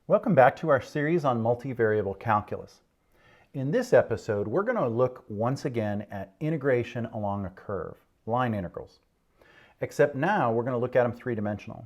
Welcome back to our series on multivariable calculus. In this episode, we're going to look once again at integration along a curve, line integrals. Except now we're going to look at them three-dimensional.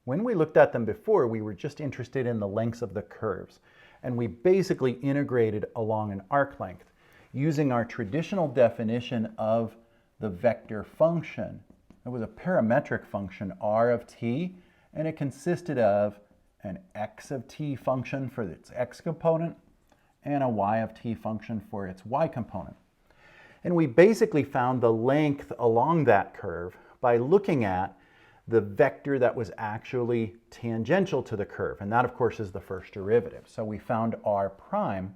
When we looked at them before, we were just interested in the lengths of the curves, and we basically integrated along an arc length using our traditional definition of the vector function. It was a parametric function, r of t, and it consisted of an x of t function for its x component and a y of t function for its y component. And we basically found the length along that curve by looking at the vector that was actually tangential to the curve, and that of course is the first derivative. So we found r prime,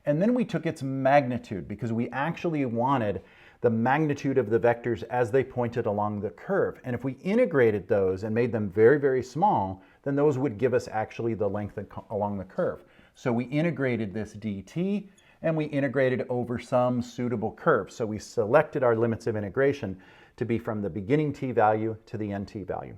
and then we took its magnitude because we actually wanted the magnitude of the vectors as they pointed along the curve. And if we integrated those and made them very, very small, then those would give us actually the length along the curve. So we integrated this dt, and we integrated over some suitable curve. So we selected our limits of integration to be from the beginning t value to the end t value.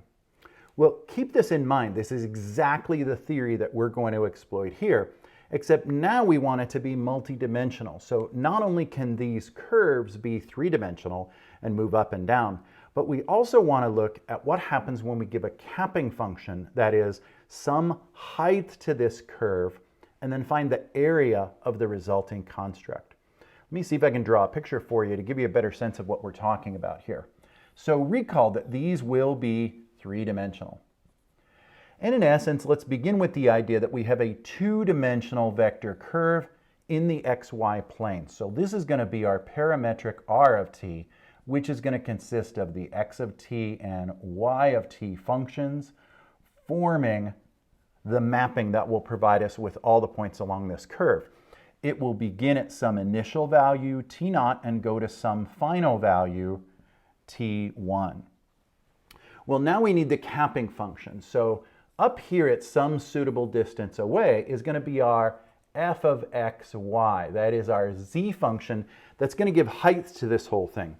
Well, keep this in mind. This is exactly the theory that we're going to exploit here, except now we want it to be multidimensional. So not only can these curves be three-dimensional and move up and down, but we also want to look at what happens when we give a capping function, that is, some height to this curve, and then find the area of the resulting construct. Let me see if I can draw a picture for you to give you a better sense of what we're talking about here. So recall that these will be three-dimensional. And in essence, let's begin with the idea that we have a two-dimensional vector curve in the xy plane. So this is going to be our parametric r of t, which is going to consist of the x of t and y of t functions, forming the mapping that will provide us with all the points along this curve. It will begin at some initial value, t0, and go to some final value, t1. Well, now we need the capping function. So up here at some suitable distance away is going to be our f of xy. That is our z function that's going to give height to this whole thing.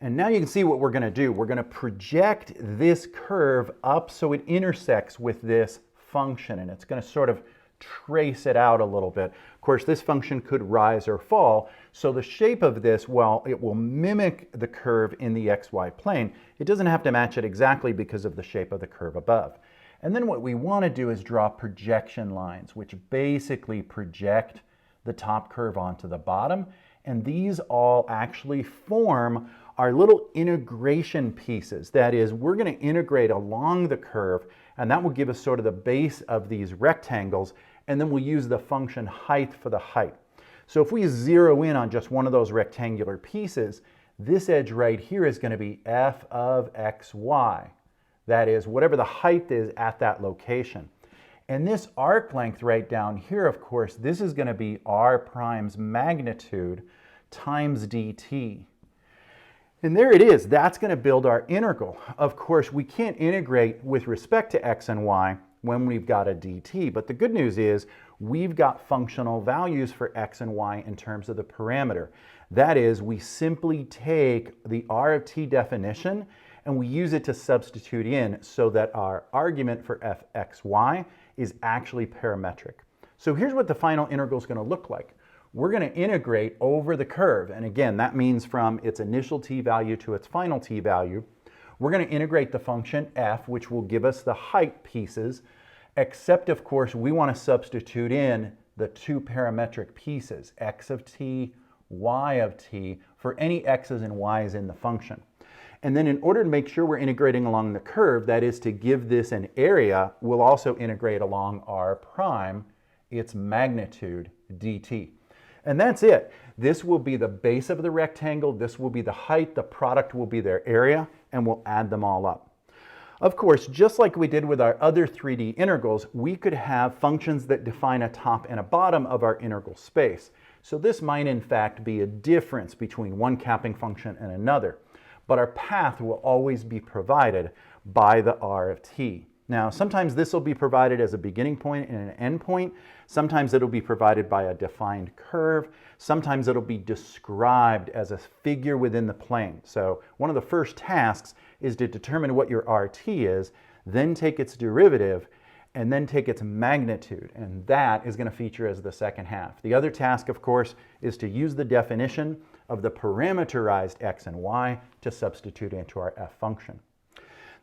And now you can see what we're going to do. We're going to project this curve up so it intersects with this function, and it's going to sort of trace it out a little bit. Of course, this function could rise or fall, so the shape of this, well, it will mimic the curve in the xy plane. It doesn't have to match it exactly because of the shape of the curve above. And then what we want to do is draw projection lines, which basically project the top curve onto the bottom. And these all actually form our little integration pieces. That is, we're going to integrate along the curve, and that will give us sort of the base of these rectangles, and then we'll use the function height for the height. So if we zero in on just one of those rectangular pieces, this edge right here is going to be f of xy. That is, whatever the height is at that location. And this arc length right down here, of course, this is going to be r prime's magnitude times dt. And there it is. That's going to build our integral. Of course, we can't integrate with respect to x and y when we've got a dt, but the good news is we've got functional values for x and y in terms of the parameter. That is, we simply take the r of t definition and we use it to substitute in so that our argument for fxy is actually parametric. So here's what the final integral is going to look like. We're going to integrate over the curve, and again, that means from its initial t value to its final t value. We're going to integrate the function f, which will give us the height pieces, except of course we want to substitute in the two parametric pieces, x of t, y of t, for any x's and y's in the function. And then in order to make sure we're integrating along the curve, that is to give this an area, we'll also integrate along r prime, its magnitude, dt. And that's it. This will be the base of the rectangle, this will be the height, the product will be their area, and we'll add them all up. Of course, just like we did with our other 3D integrals, we could have functions that define a top and a bottom of our integral space. So this might in fact be a difference between one capping function and another. But our path will always be provided by the r of t. Now, sometimes this will be provided as a beginning point and an end point. Sometimes it'll be provided by a defined curve. Sometimes it'll be described as a figure within the plane. So one of the first tasks is to determine what your RT is, then take its derivative, and then take its magnitude, and that is going to feature as the second half. The other task, of course, is to use the definition of the parameterized x and y to substitute into our f function.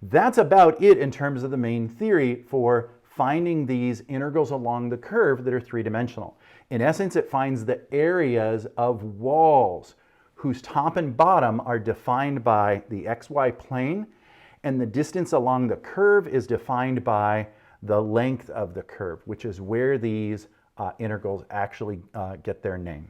That's about it in terms of the main theory for finding these integrals along the curve that are three-dimensional. In essence, it finds the areas of walls whose top and bottom are defined by the xy plane, and the distance along the curve is defined by the length of the curve, which is where these integrals actually get their name.